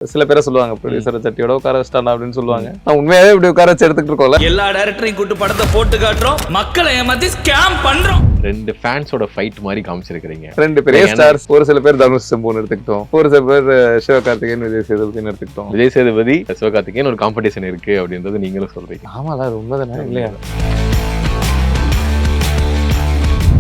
சில பேரை சொல்லுவாங்க ப்ரொடியூசர் சட்டியோட உட்கார வச்சிட்டாண்டா அப்படின்னு சொல்லுவாங்க. நான் உண்மையாவே இப்படி உட்கார வச்சு எடுத்துட்டு இருக்கோம்ல. எல்லா டைரக்டரையும் கூட்டு படத்தை போட்டு காட்டுறோம், மக்களை ஏமாத்தி ஸ்கேம் பண்றோம். ரெண்டு ஃபேன்ஸோட ஃபைட் மாதிரி காமிச்சிருக்கீங்க. ரெண்டு பெரிய ஸ்டார்ஸ், ஒரு சில பேர் தனுஷ் செம்பூன்னு எடுத்துக்கிட்டோம், ஒரு சில பேர் சிவகார்த்திகேயன் விஜய் சேதுபதினு எடுத்துக்கிட்டோம். விஜய் சேதுபதி சிவகார்த்திகேயன் ஒரு காம்படிஷன் இருக்கு அப்படின்றது நீங்களும் சொல்றீங்க. ஆமால, அது உண்மைதானே இல்லையா?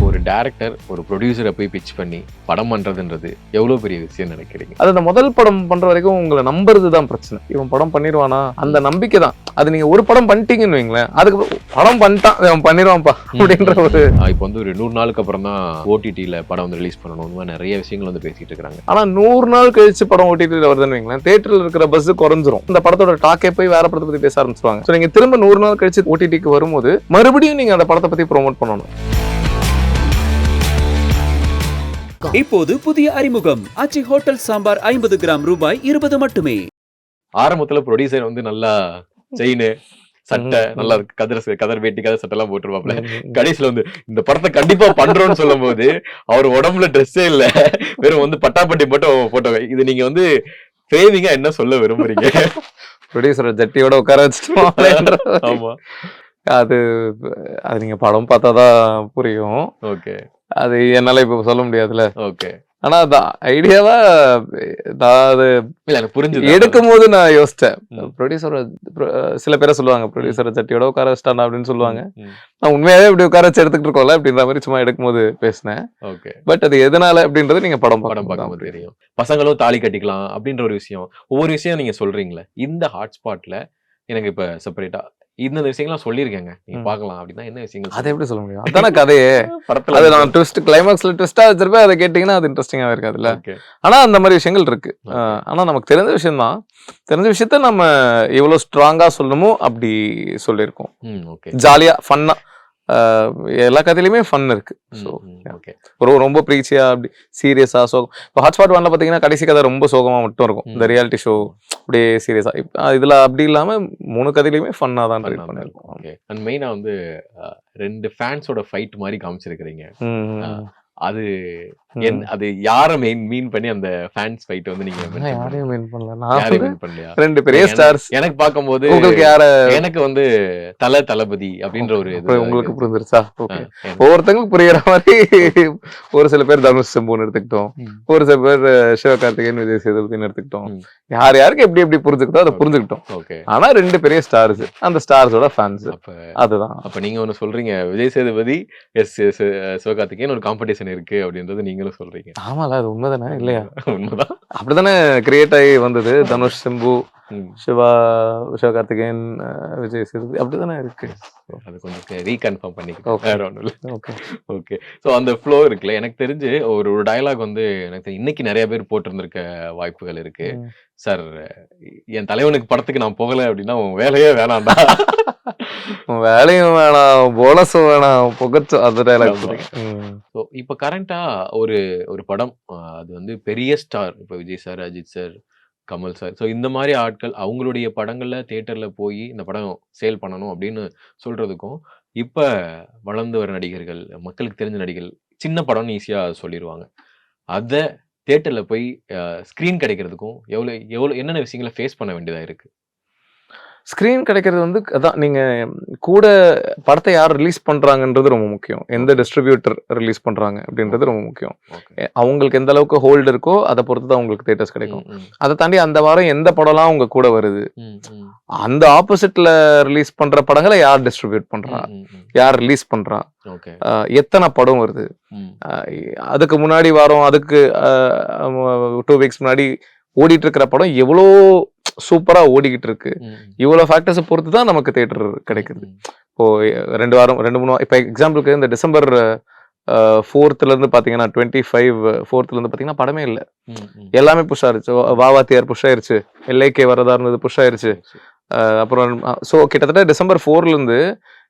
ஒரு டைரக்டர் ஒரு ப்ரொடியூசரை போய் பிட்ச் பண்ணி படம் பண்றதுன்றது எவ்வளவு பெரிய விஷயம் நினைக்கிறீங்க? அது அந்த முதல் படம் பண்ற வரைக்கும் உங்களை நம்புறதுதான் பிரச்சனை. இவன் படம் பண்ணிடுவானா அந்த நம்பிக்கை தான். அது நீங்க ஒரு படம் பண்ணிட்டீங்கன்னு வைங்களேன், அதுக்கு படம் பண்ணிட்டான் அவன் பண்ணிடுவான்ப்பா அப்படின்ற ஒரு இப்போ வந்து ஒரு 100 நாளுக்கு அப்புறம் தான் ஓடிடில படம் வந்து ரிலீஸ் பண்ணணும் நிறைய விஷயங்கள் வந்து பேசிட்டு இருக்காங்க. ஆனா 100 நாள் கழிச்சு படம் ஓடிடில வருதுன்னு வைங்களேன், தியேட்டர்ல இருக்கிற பஸ் குறைஞ்சிரும். இந்த படத்தோட டாக்கே போய் வேற படத்தை பத்தி பேச ஆரம்பிச்சிருவாங்க. சோ நீங்க திரும்ப 100 நாள் கழிச்சு ஓடிடிக்கு வரும்போது மறுபடியும் நீங்க அந்த படத்தை பத்தி ப்ரோமோட் பண்ணணும். இப்போது புதிய அறிமுகம் ஆச்சி ஹோட்டல் சாம்பார் 50 கிராம் ரூபாய் 20 மட்டுமே. ஆரம்பத்துல ப்ரொடியூசர் வந்து நல்லா செயின் சட்டை நல்லா கதர் வேட்டி கதர் சட்டை எல்லாம் போட்டுருவாப்ல. கடைசியில வந்து இந்த படத்தை கண்டிப்பா பண்றோம்னு சொல்லும் போது அவர் உடம்புல ட்ரெஸ்ஸே இல்ல, வெறும் வந்து பட்டாப்பட்டி மட்டும் போட்டோம். இது நீங்க வந்து ஃப்ரேமிங்கா என்ன சொல்ல விரும்புறீங்க? ப்ரொடியூசர் ஜட்டியோட உட்கார வச்சுட்டோம். ஆமா, அது அது நீங்க படம் பார்த்தாதான் புரியும். ஓகே, அது என்னால இப்ப சொல்ல முடியாதுல்ல. ஓகே. ஆனா அது ஐடியாவா நான் அது புரிஞ்சு எடுக்கும் போது நான் யோசிச்சேன். ப்ரொடியூசர் சில பேரை சொல்லுவாங்க ப்ரொடியூசர் சட்டியோட உட்கார வச்சிட்டாண்டா அப்படின்னு சொல்லுவாங்க. நான் உண்மையாவே இப்படி உட்கார வச்சு எடுத்துட்டு இருக்கோம்ல அப்படின்ற மாதிரி சும்மா எடுக்கும் போது பேசினேன். ஓகே. பட் அது எதனால அப்படின்றது நீங்க படம் பார்க்கும்போது தெரியும். பசங்களும் தாலி கட்டிக்கலாம் அப்படின்ற ஒரு விஷயம், ஒவ்வொரு விஷயம் நீங்க சொல்றீங்களே. இந்த ஹாட்ஸ்பாட்ல எனக்கு இப்ப செப்பரேட்டா இந்த விஷயங்கள்லாம் சொல்லியிருக்கேங்க, நீங்க பார்க்கலாம் அப்படின்னா என்ன விஷயங்கள்? அதை எப்படி சொல்ல முடியும்? அதான கதையே. படத்துல அது நான் ட்விஸ்ட் கிளைமாக்ஸ்ல ட்விஸ்டா வச்சிருப்பேன். அதை கேட்டீங்கன்னா அது இன்ட்ரெஸ்டிங்கா இருக்காதுல்ல. ஆனா அந்த மாதிரி விஷயங்கள் இருக்கு. ஆனா நமக்கு தெரிஞ்ச விஷயம் தான். தெரிஞ்ச விஷயத்த நம்ம எவ்வளவு ஸ்ட்ராங்கா சொல்லணுமோ அப்படி சொல்லியிருக்கோம். ஜாலியா ஃபன்னா எல்லா கதையிலுமே ஃபன் இருக்கு. ரொம்ப பிரீச்சியா அப்படி சீரியஸா சோகம். இப்போ ஹாட்ஸ்பாட் 1ல பாத்தீங்கன்னா கடைசி கதை ரொம்ப சோகமா மட்டும் இருக்கும். இந்த ரியாலிட்டி ஷோ அப்படியே சீரியஸா. இதுல அப்படி இல்லாம 3 கதையிலுமே ஃபன்னா தான் ட்ரை பண்ணிருக்கோம். அண்ட் மெயினா வந்து ரெண்டு ஃபேன்ஸோட ஃபைட் மாதிரி காமிச்சிருக்கீங்க. அது அது யாரை மீன் பண்ணி அந்த ஃபேன்ஸ் ஃபைட் வந்து நீங்க யாரையும் மீன் பண்ணல. யாரையும் மீன் பண்ணலையா? ரெண்டு பெரிய ஸ்டார்ஸ். எனக்கு பார்க்கும்போது உங்களுக்கு யார? எனக்கு வந்து தளபதி அப்படின்ற ஒரு இது. உங்களுக்கு புரிஞ்சிருச்சா? ஓகே. ஒவ்வொருத்தங்களுக்கு புரியுற மாதிரி ஒரு சில பேர் தனுஷ் செம்பூன்னு எடுத்துக்கிட்டோம், ஒரு சில பேர் சிவகார்த்திகேயன் விஜய் சேதுபதினு எடுத்துக்கிட்டோம். யார் யாருக்கு எப்படி எப்படி புரிஞ்சுக்கிட்டோ அதை புரிஞ்சுக்கிட்டோம். ஓகே. ஆனா ரெண்டு பெரிய ஸ்டார்ஸ், அந்த ஸ்டார்ஸோட ஃபேன்ஸ். அதுதான். அப்ப நீங்க ஒண்ணு சொல்றீங்க, விஜய் சேதுபதி சிவகார்த்திகேயன் ஒரு காம்படிஷன் இருக்கு அப்படின்றது நீங்களும் சொல்றீங்க. ஆமால, அது உண்மைதானே இல்லையா? உண்மைதான். அப்படிதானே கிரியேட் ஆகி வந்தது. தனுஷ் செம்பு, சிவகார்த்திகேயன், விஜய் சேதுபதி அப்படிதானே இருக்கு. அது கொஞ்சம் ரீகன்ஃபார்ம் பண்ணிக்கிட்டோம், வேற ஒண்ணும் இல்ல. Okay, okay. ஸோ அந்த ஃப்ளோ இருக்குல்ல, எனக்கு தெரிஞ்சு ஒரு டயலாக் வந்து எனக்கு இன்னைக்கு நிறைய பேர் போட்டிருந்திருக்க வாய்ப்புகள் இருக்கு. சார், என் தலைவனுக்கு படத்துக்கு நான் போகல அப்படின்னா உன் வேலையே வேணாம்டா, வேலையும் வேணாம், போனஸும் வேணாம், புகச்சு அந்த டயலாக். ஸோ இப்போ கரண்டா ஒரு படம், அது வந்து பெரிய ஸ்டார், இப்போ Vijay sir, Ajith sir, Kamal sir, so இந்த மாதிரி ஆட்கள் அவங்களுடைய படங்கள்ல தியேட்டர்ல போய் இந்த படம் சேல் பண்ணணும் அப்படின்னு சொல்றதுக்கும், இப்ப வளர்ந்து வர நடிகர்கள், மக்களுக்கு தெரிஞ்ச நடிகர்கள் சின்ன படம்னு ஈஸியா சொல்லிடுவாங்க. அதை தியேட்டர்ல போய் ஸ்கிரீன் கிடைக்கிறதுக்கும் எவ்வளவு என்னென்ன விஷயங்களை ஃபேஸ் பண்ண வேண்டியதா இருக்கு? ஸ்க்ரீன் கிடைக்கிறது வந்து அதான், நீங்க கூட படத்தை யார் ரிலீஸ் பண்றாங்கன்றது ரொம்ப முக்கியம். எந்த டிஸ்ட்ரிபியூட்டர் ரிலீஸ் பண்றாங்க அப்படின்றது ரொம்ப முக்கியம். அவங்களுக்கு எந்த அளவுக்கு ஹோல்டு இருக்கோ அதை பொறுத்து தான் உங்களுக்கு தியேட்டர்ஸ் கிடைக்கும். அதை தாண்டி அந்த வாரம் எந்த படம்லாம் உங்க கூட வருது, அந்த ஆப்போசிட்ல ரிலீஸ் பண்ற படங்களை யார் டிஸ்ட்ரிபியூட் பண்றா, யார் ரிலீஸ் பண்றா, எத்தனை படம் வருது, அதுக்கு முன்னாடி வாரம், அதுக்கு 2 வீக்ஸ் முன்னாடி ஓடிட்டு இருக்கிற படம் எவ்வளோ சூப்பரா ஓடிக்கிட்டு இருக்கு, இவ்வளவு ஃபேக்டர்ஸை பொறுத்து தான் நமக்கு தியேட்டர் கிடைக்குது. இப்போ 2 வாரம் 2-3 வாரம், இப்போ எக்ஸாம்பிளுக்கு இந்த டிசம்பர் 4th இருந்து பாத்தீங்கன்னா 25 இருந்து பாத்தீங்கன்னா படமே இல்லை, எல்லாமே புஷ் ஆயிருச்சு. வாவாத்தியார் புஷ் ஆயிருச்சு, LAK வரதா இருந்தது புஷ் ஆயிருச்சு. அப்புறம் ஸோ கிட்டத்தட்ட டிசம்பர் 4ல இருந்து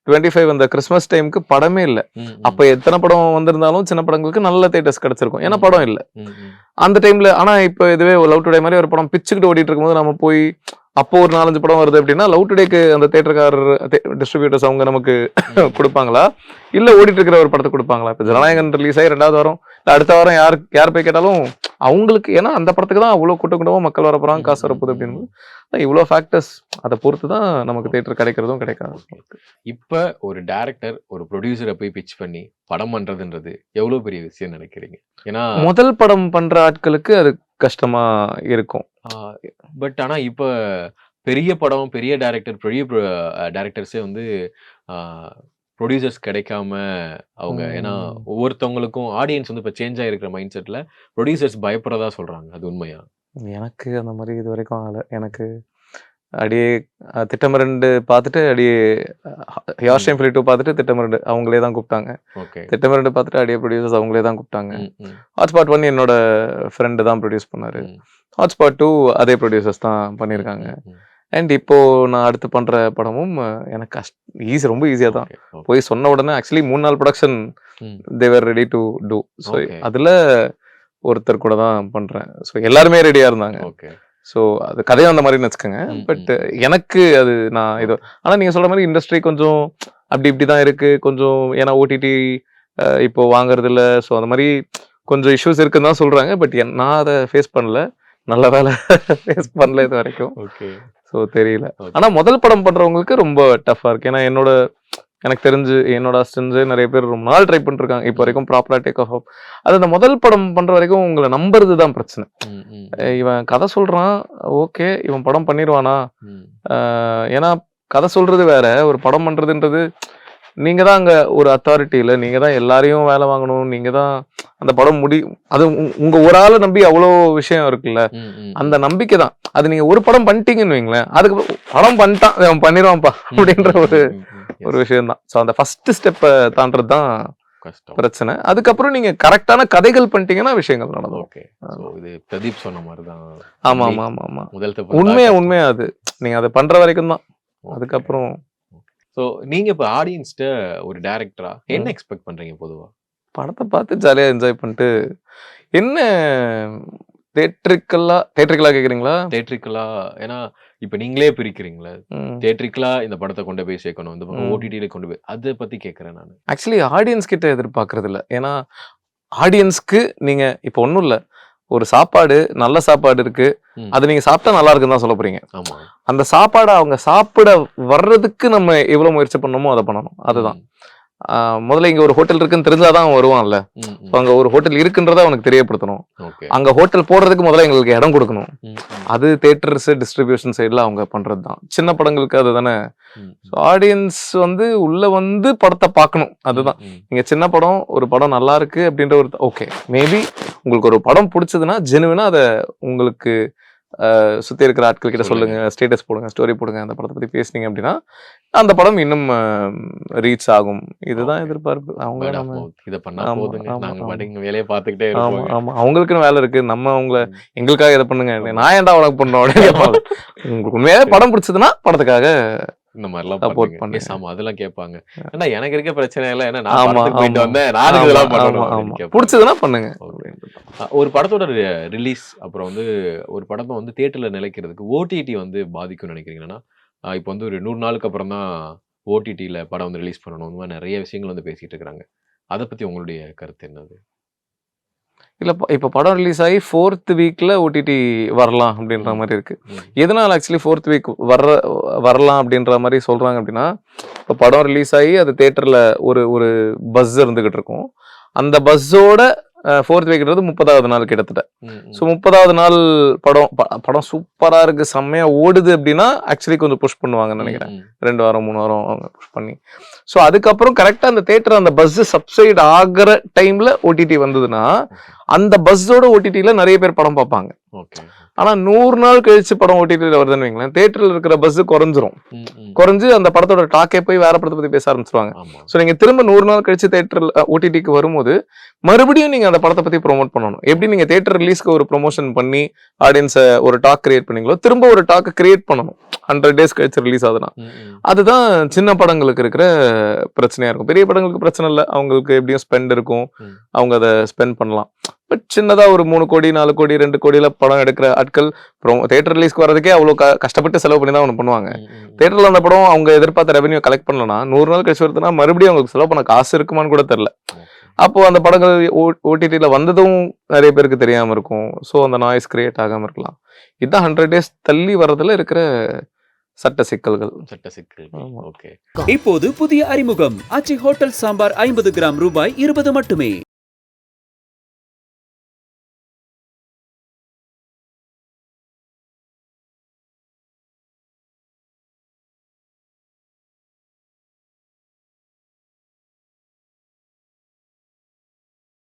25 அந்த கிறிஸ்மஸ் டைமுக்கு படமே இல்லை. அப்ப எத்தனை படம் வந்திருந்தாலும் சின்ன படங்களுக்கு நல்ல தியேட்டர்ஸ் கிடைச்சிருக்கும், ஏன்னா படம் இல்லை அந்த டைம்ல. ஆனா இப்ப இதுவே லவ் டுடே மாதிரி ஒரு படம் பிச்சுக்கிட்டு ஓடிட்டு இருக்கும்போது நம்ம போய் அப்போ ஒரு 4-5 படம் வருது அப்படின்னா லவ் டுடேக்கு அந்த தியேட்டர்காரர் டிஸ்ட்ரிபியூட்டர்ஸ் அவங்க நமக்கு கொடுப்பாங்களா, இல்ல ஓடிட்டு இருக்கிற ஒரு படத்தை கொடுப்பாங்களா? இப்ப ஜனநாயகன் ரிலீஸ் ஆகி 2வது வாரம் அடுத்த வாரம் யார் போய் கேட்டாலும் அவங்களுக்கு, ஏன்னா அந்த படத்துக்கு தான் அவ்வளோ கூட்டமா மக்கள் வர போறாங்க, காசு வரப்போகுது அப்படின்னு இவ்வளோ ஃபேக்டர்ஸ் அதை பொறுத்து தான் நமக்கு தியேட்டர் கிடைக்கிறதும் கிடைக்காது. இப்ப ஒரு டைரக்டர் ஒரு ப்ரொடியூசரை போய் பிச் பண்ணி படம் பண்றதுன்றது எவ்வளவு பெரிய விஷயம் நினைக்கிறீங்க? ஏன்னா முதல் படம் பண்ற ஆட்களுக்கு அது கஷ்டமா இருக்கும். பட் ஆனா இப்ப பெரிய படம், பெரிய டைரக்டர்ஸே வந்து ப்ரொடியூசர்ஸ் கிடைக்காம அவங்க, ஏன்னா ஒவ்வொருத்தவங்களுக்கும் ஆடியன்ஸ் வந்து இப்போ சேஞ்ச் ஆகிருக்கிற மைண்ட் செட்டில் ப்ரொடியூசர்ஸ் பயப்படுறதா சொல்கிறாங்க. அது உண்மையா? எனக்கு அந்த மாதிரி இது வரைக்கும் ஆகலை. எனக்கு அப்படியே திட்டமிரண்டு பார்த்துட்டு அப்படியே யார் டைம் ஃபிலிம் 2 பார்த்துட்டு திட்டமிரண்டு அவங்களே தான் கூப்பிட்டாங்க. ஓகே. திட்டமிரண்டு பார்த்துட்டு அப்படியே ப்ரொடியூசர்ஸ் அவங்களே தான் கூப்பிட்டாங்க. ஹாட்ஸ்பாட் 1 என்னோட ஃப்ரெண்டு தான் ப்ரொடியூஸ் பண்ணாரு. ஹாட்ஸ்பாட் 2 அதே ப்ரொடியூசர்ஸ் தான் பண்ணியிருக்காங்க. அண்ட் இப்போ நான் அடுத்து பண்ற படமும் எனக்கு ரொம்ப ஈஸியா தான். போய் சொன்ன உடனே ஆக்சுவலி 3 நாள் ப்ரொடக்ஷன் தேவர் ரெடி டு டூ. ஸோ அதுல ஒருத்தர் கூட தான் பண்றேன். ஸோ எல்லாருமே ரெடியா இருந்தாங்க. ஸோ அது கதையும் அந்த மாதிரி வச்சுக்கோங்க. பட் எனக்கு அது நான் இது, ஆனா நீங்க சொல்ற மாதிரி இண்டஸ்ட்ரி கொஞ்சம் அப்படி இப்படி தான் இருக்கு கொஞ்சம். ஏன்னா ஓடிடி இப்போ வாங்குறது இல்லை. ஸோ அந்த மாதிரி கொஞ்சம் இஷ்யூஸ் இருக்குன்னு தான் சொல்றாங்க. பட் நான் அதை ஃபேஸ் பண்ணல. நல்ல வேலை ஃபேஸ் பண்ணல இது வரைக்கும். ஸோ தெரியல. ஆனா முதல் படம் பண்றவங்களுக்கு ரொம்ப டஃபா இருக்கு. ஏன்னா எனக்கு தெரிஞ்சு என்னோட அசிஸ்டன்ஸே நிறைய பேர் ரொம்ப நாள் ட்ரை பண்ணிருக்காங்க. இப்போ வரைக்கும் ப்ராப்பரா டேக் ஆஃப். அது அந்த முதல் படம் பண்ற வரைக்கும் உங்களை நம்புறது தான் பிரச்சனை. இவன் கதை சொல்றான், ஓகே இவன் படம் பண்ணிடுவானா? ஏன்னா கதை சொல்றது வேற, ஒரு படம் பண்றதுன்றது நீங்க தான் அங்க ஒரு அத்தாரிட்டியில, நீங்க தான் எல்லாரையும் வேலை வாங்கணும், நீங்க தான் அந்த படம் அது உங்க ஒரு ஆளை நம்பி அவ்வளோ விஷயம் இருக்குல்ல. அந்த நம்பிக்கை தான் அது. நீங்க ஒரு படம் பண்ணிட்டீங்கன்னு வைங்களேன், அதுக்கு படம் பண்ணிட்டான் அவன் பண்ணிடுவான்ப்பா அப்படின்ற ஒரு விஷயம் தான். ஸோ அந்த ஃபர்ஸ்ட் ஸ்டெப்பை தாண்டது தான் பிரச்சனை. அதுக்கப்புறம் நீங்க கரெக்டான கதைகள் பண்ணிட்டீங்கன்னா விஷயங்கள் நடக்கும். ஓகே. இது பிரதீப் சொன்ன மாதிரி தான். ஆமா ஆமா ஆமா ஆமா, உண்மையா அது நீங்க அதை பண்ற வரைக்கும் தான். அதுக்கப்புறம் ஸோ நீங்க இப்போ ஆடியன்ஸ்ட ஒரு டைரக்டரா என்ன எக்ஸ்பெக்ட் பண்றீங்க? பொதுவா படத்தை பார்த்து ஜாலியா என்ஜாய் பண்ணிட்டு, என்ன தேட்ரிக்கலா கேக்குறீங்களா? தேட்ரிக்கலா, ஏன்னா இப்ப நீங்களே பிரிக்கிறீங்களா? தேட்ரிக்கலா இந்த படத்தை கொண்டு போய் சேர்க்கணும், இந்த பக்கம் ஓடிடியில கொண்டு போய், அதை பத்தி கேட்கறேன் நான். ஆக்சுவலி ஆடியன்ஸ் கிட்ட எதிர்பார்க்கறது இல்லை. ஏன்னா ஆடியன்ஸ்க்கு நீங்க இப்போ ஒன்றும் இல்லை, ஒரு சாப்பாடு நல்ல சாப்பாடு இருக்கு, அது நீங்க சாப்பிட்டா நல்லா இருக்குன்னு தான் சொல்ல போறீங்க. அந்த சாப்பாடை அவங்க சாப்பிட வர்றதுக்கு நம்ம எவ்வளவு முயற்சி பண்ணணுமோ அதை பண்ணணும். அதுதான் முதல்ல. இங்க ஒரு ஹோட்டல் இருக்குன்னு தெரிஞ்சாதான் அவன் வருவான்ல. அங்க ஒரு ஹோட்டல் இருக்குன்றத அவனுக்கு தெரியப்படுத்தணும். அங்க ஹோட்டல் போடுறதுக்கு முதல்ல எங்களுக்கு இடம் கொடுக்கணும். அது தியேட்டர்ஸ் டிஸ்ட்ரிபியூஷன் சைட்ல அவங்க பண்றதுதான். சின்ன படங்களுக்கு அதுதானே. ஆடியன்ஸ் உள்ள படத்தை பார்க்கணும். அதுதான். நீங்க சின்ன படம், ஒரு படம் நல்லா இருக்கு அப்படின்ற ஒரு ஓகே, மேபி உங்களுக்கு ஒரு படம் பிடிச்சதுன்னா ஜெனுவினா அதை உங்களுக்கு சுத்தி இருக்கிற ஆட்கள் கிட்ட சொல்லுங்க, ஸ்டேட்டஸ் போடுங்க, ஸ்டோரி போடுங்க, அந்த படத்தை பத்தி பேசுனீங்க அப்படின்னா அந்த படம் இன்னும் ரீச் ஆகும். இதுதான் எதிர்பார்ப்பு. அவங்க அவங்களுக்குன்னு வேலை இருக்கு. நம்ம அவங்கள எங்களுக்காக இதை பண்ணுங்க, நான் ஏன்டா உனக்கு பண்ணோம் உங்களுக்கு உண்மையாவே படம் பிடிச்சதுன்னா படத்துக்காக இந்த மாதிரிலாம் சப்போர்ட் பண்ணி அதெல்லாம் கேட்பாங்க. ஆனா எனக்கு இருக்க பிரச்சனை இல்லை, ஏன்னா நான் போயிட்டு வந்தேன், நானும் இதெல்லாம் பண்ணணும். பிடிச்சதுன்னா பண்ணுங்க. ஒரு படத்தோட ரிலீஸ் அப்புறம் ஒரு படத்தை தியேட்டர்ல நிலைக்கிறதுக்கு ஓடிடி பாதிக்கும்னு நினைக்கிறீங்கன்னா? இப்போ ஒரு 100 நாளுக்கு அப்புறம் தான் ஓடிடியில படம் ரிலீஸ் பண்ணணும், இந்த மாதிரி நிறைய விஷயங்கள் பேசிட்டு இருக்காங்க. அதை பத்தி உங்களுடைய கருத்து என்னது? இல்லை, இப்போ படம் ரிலீஸ் ஆகி 4th வீக்ல ஓடிடி வரலாம் அப்படின்ற மாதிரி இருக்கு. எதனால ஆக்சுவலி 4th வீக் வரலாம் அப்படின்ற மாதிரி சொல்றாங்க அப்படின்னா, இப்போ படம் ரிலீஸ் ஆகி அது தியேட்டர்ல ஒரு பஸ் இருந்துகிட்டு இருக்கும். அந்த பஸ்ஸோட 4th வீக்ன்றது 30வது நாள் கிட்டத்தட்ட. ஸோ 30வது நாள் படம் சூப்பரா இருக்கு, செம்மையா ஓடுது அப்படின்னா ஆக்சுவலி கொஞ்சம் புஷ் பண்ணுவாங்கன்னு நினைக்கிறேன். 2 வாரம் 3 வாரம் அவங்க புஷ் பண்ணி. ஸோ அதுக்கப்புறம் கரெக்டா அந்த தியேட்டர் அந்த பஸ் சப்சைட் ஆகிற டைம்ல ஓடிடி வந்ததுன்னா அந்த பஸ்ஸோட ஓடிடியில நிறைய பேர் படம் பார்ப்பாங்க. ஆனா 100 நாள் கழிச்சு படம் ஓடிடியில வருதுன்னு வைங்களேன், தியேட்டர்ல இருக்கிற பஸ் குறைஞ்சு அந்த படத்தோட டாக்கே போய் வேற படத்தை பத்தி பேச ஆரம்பிச்சிருவாங்க. ஸோ நீங்க திரும்ப 100 நாள் கழிச்சு தியேட்டர்ல ஓடிடிக்கு வரும்போது மறுபடியும் நீங்க அந்த படத்தை பத்தி ப்ரொமோட் பண்ணணும். எப்படி நீங்க தியேட்டர் ரிலீஸ்க்கு ஒரு ப்ரொமோஷன் பண்ணி ஆடியன்ஸை ஒரு டாக் கிரியேட் பண்ணீங்களோ, திரும்ப ஒரு டாக் கிரியேட் பண்ணணும் 100 days கழிச்சு ரிலீஸ் ஆகுதுன்னா. அதுதான் சின்ன படங்களுக்கு இருக்கிற பிரச்சனையா இருக்கும். பெரிய படங்களுக்கு பிரச்சனை இல்லை, அவங்களுக்கு எப்படியும் ஸ்பெண்ட் இருக்கும், அவங்க அதை ஸ்பெண்ட் பண்ணலாம். பட் சின்னதா ஒரு 3 கோடி 4 கோடி 2 கோடியில படம் எடுக்கிற ஆட்கள் தியேட்டர் ரிலீஸ்க்கு வரதுக்கே அவ்வளவு கஷ்டப்பட்டு செலவு பண்ணி தான் ஒன்று பண்ணுவாங்க. தியேட்டர்ல அந்த படம் அவங்க எதிர்பார்த்த ரெவன்யூ கலெக்ட் பண்ணலன்னா 100 நாள் கழிச்சு வருதுன்னா மறுபடியும் அவங்களுக்கு செலவு பண்ண காசு இருக்குமான்னு கூட தெரியல. அப்போ அந்த படங்கள் ஓடிடில வந்ததும் நிறைய பேருக்கு தெரியாம இருக்கும். ஸோ அந்த நாய்ஸ் கிரியேட் ஆகாம இருக்கலாம். இதுதான் 100 டேஸ் தள்ளி வர்றதுல இருக்கிற சட்ட சிக்கல்கள். சட்ட சிக்கல். ஆமா. ஓகே. இப்போது புதிய அறிமுகம் ஆச்சி ஹோட்டல் சாம்பார் 50 கிராம் ரூபாய் 20 மட்டுமே.